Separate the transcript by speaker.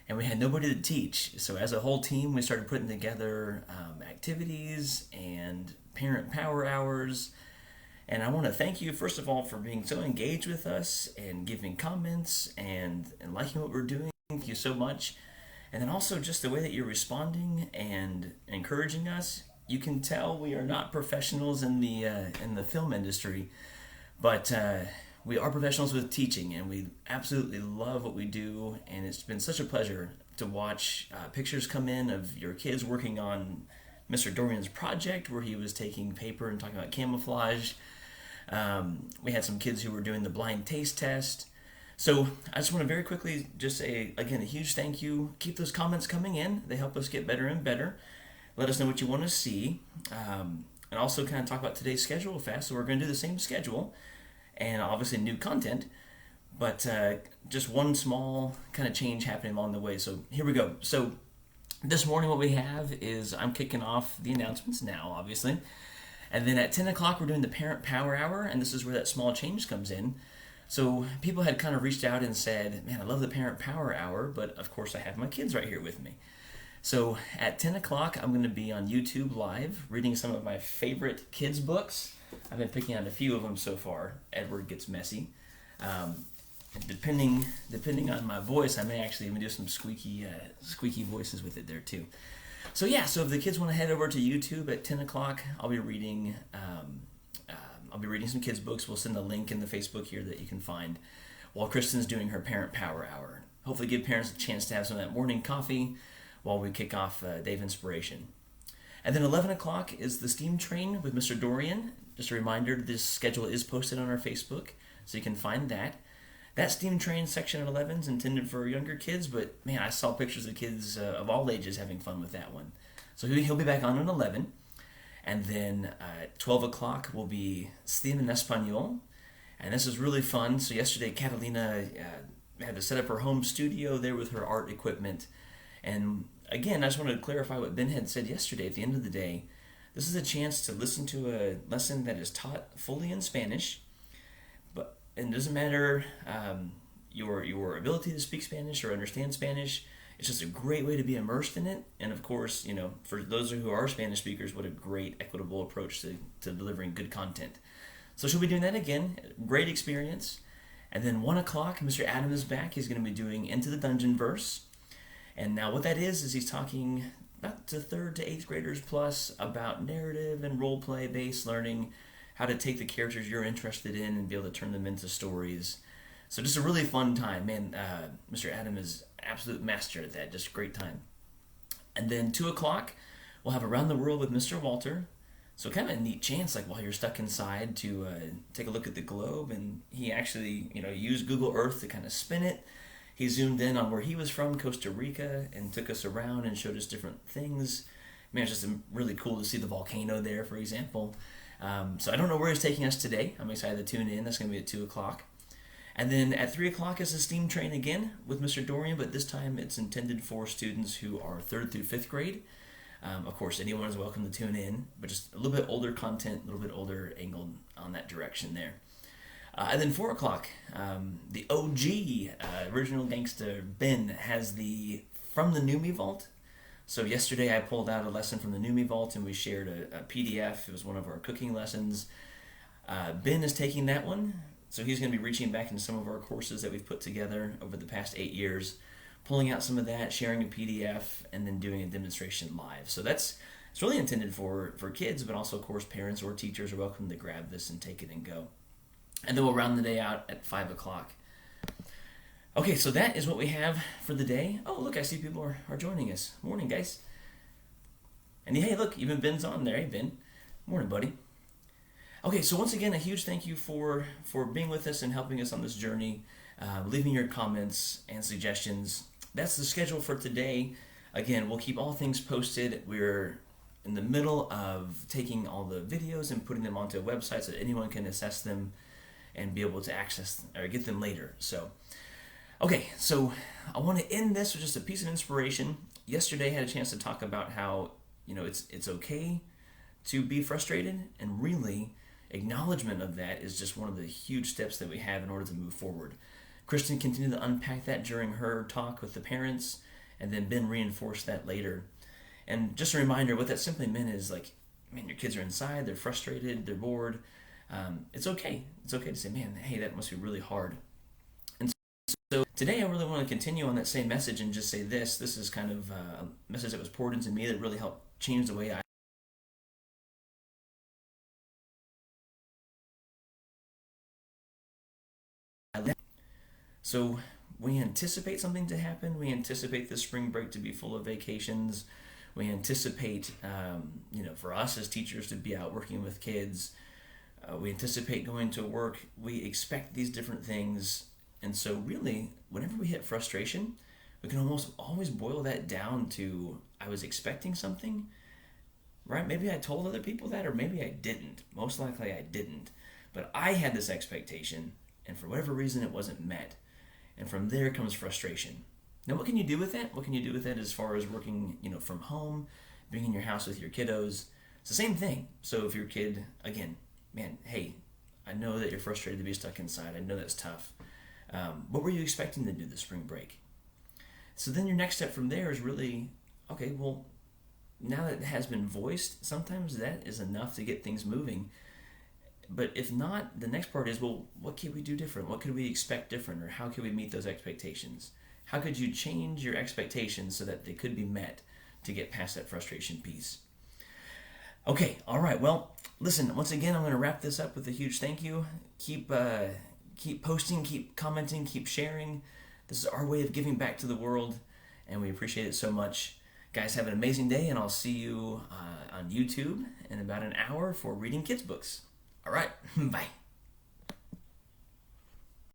Speaker 1: and we had nobody to teach. So as a whole team, we started putting together activities and parent power hours. And I want to thank you, first of all, for being so engaged with us and giving comments and liking what we're doing. Thank you so much. And then also just the way that you're responding and encouraging us. You can tell we are not professionals in the film industry, but we are professionals with teaching, and we absolutely love what we do. And it's been such a pleasure to watch pictures come in of your kids working on Mr. Dorian's project, where he was taking paper and talking about camouflage. We had some kids who were doing the blind taste test. So I just want to very quickly just say, again, a huge thank you. Keep those comments coming in. They help us get better and better. Let us know what you want to see. And also kind of talk about today's schedule fast. So we're going to do the same schedule and obviously new content, but just one small kind of change happening along the way. So here we go. So this morning what we have is I'm kicking off the announcements now, obviously. And then at 10 o'clock, we're doing the Parent Power Hour, and this is where that small change comes in. So people had kind of reached out and said, man, I love the Parent Power Hour, but of course I have my kids right here with me. So at 10 o'clock, I'm going to be on YouTube Live reading some of my favorite kids' books. I've been picking out a few of them so far. Edward Gets Messy. And depending on my voice, I may actually even do some squeaky voices with it there too. So yeah, so if the kids want to head over to YouTube at 10 o'clock, I'll be reading some kids' books. We'll send a link in the Facebook here that you can find while Kristen's doing her Parent Power Hour. Hopefully give parents a chance to have some of that morning coffee while we kick off Dave Inspiration. And then 11 o'clock is the Steam Train with Mr. Dorian. Just a reminder, this schedule is posted on our Facebook, so you can find that. That Steam Train section at 11 is intended for younger kids, but man, I saw pictures of kids of all ages having fun with that one. So he'll be back on at 11. And then at 12 o'clock will be Steam en Espanol. And this is really fun. So yesterday, Catalina had to set up her home studio there with her art equipment. And again, I just wanted to clarify what Ben had said yesterday. At the end of the day, this is a chance to listen to a lesson that is taught fully in Spanish. And it doesn't matter your ability to speak Spanish or understand Spanish. It's just a great way to be immersed in it. And of course, for those who are Spanish speakers, what a great, equitable approach to delivering good content. So she'll be doing that again. Great experience. And then 1 o'clock, Mr. Adam is back. He's going to be doing Into the Dungeon Verse. And now what that is he's talking about to 3rd to 8th graders plus about narrative and role play based learning, how to take the characters you're interested in and be able to turn them into stories. So just a really fun time. Man, Mr. Adam is absolute master at that. Just a great time. And then 2 o'clock, we'll have Around the World with Mr. Vawter. So kind of a neat chance, like while you're stuck inside, to take a look at the globe. And he actually, used Google Earth to kind of spin it. He zoomed in on where he was from, Costa Rica, and took us around and showed us different things. Man, it's just really cool to see the volcano there, for example. So I don't know where he's taking us today. I'm excited to tune in. That's going to be at 2 o'clock. And then at 3 o'clock is the Steam Train again with Mr. Dorian, but this time it's intended for students who are 3rd through 5th grade. Of course, anyone is welcome to tune in, but just a little bit older content, a little bit older angled on that direction there. And then 4 o'clock, the OG, original gangster Ben has from the NuMe Vault. So yesterday I pulled out a lesson from the NuMe Vault and we shared a PDF. It was one of our cooking lessons. Ben is taking that one, so he's going to be reaching back into some of our courses that we've put together over the past 8 years, pulling out some of that, sharing a PDF, and then doing a demonstration live. So it's really intended for kids, but also, of course, parents or teachers are welcome to grab this and take it and go. And then we'll round the day out at 5 o'clock. Okay, so that is what we have for the day. Oh, look, I see people are joining us. Morning, guys. And hey, look, even Ben's on there. Hey, Ben. Morning, buddy. Okay, so once again, a huge thank you for being with us and helping us on this journey, leaving your comments and suggestions. That's the schedule for today. Again, we'll keep all things posted. We're in the middle of taking all the videos and putting them onto a website so that anyone can assess them and be able to access or get them later. Okay, so I want to end this with just a piece of inspiration. Yesterday I had a chance to talk about how, it's okay to be frustrated, and really acknowledgement of that is just one of the huge steps that we have in order to move forward. Kristen continued to unpack that during her talk with the parents, and then Ben reinforced that later. And just a reminder, what that simply meant is like, man, your kids are inside, they're frustrated, they're bored. It's okay. It's okay to say, man, hey, that must be really hard. And so today I really want to continue on that same message and just say this. This is kind of a message that was poured into me that really helped change the way I live. So we anticipate something to happen. We anticipate the spring break to be full of vacations. We anticipate, for us as teachers to be out working with kids. We anticipate going to work. We expect these different things. And so really, whenever we hit frustration, we can almost always boil that down to, I was expecting something, right? Maybe I told other people that, or maybe I didn't. Most likely I didn't. But I had this expectation, and for whatever reason, it wasn't met. And from there comes frustration. Now, what can you do with that? What can you do with that as far as working, from home, being in your house with your kiddos? It's the same thing. So if your kid, again, man, hey, I know that you're frustrated to be stuck inside. I know that's tough. What were you expecting to do this spring break? So then your next step from there is really, okay, well, now that it has been voiced, sometimes that is enough to get things moving. But if not, the next part is, well, what can we do different? What could we expect different? Or how can we meet those expectations? How could you change your expectations so that they could be met to get past that frustration piece? Okay, all right. Well, listen, once again, I'm going to wrap this up with a huge thank you. Keep posting, keep commenting, keep sharing. This is our way of giving back to the world, and we appreciate it so much. Guys, have an amazing day, and I'll see you on YouTube in about an hour for reading kids' books. All right, bye.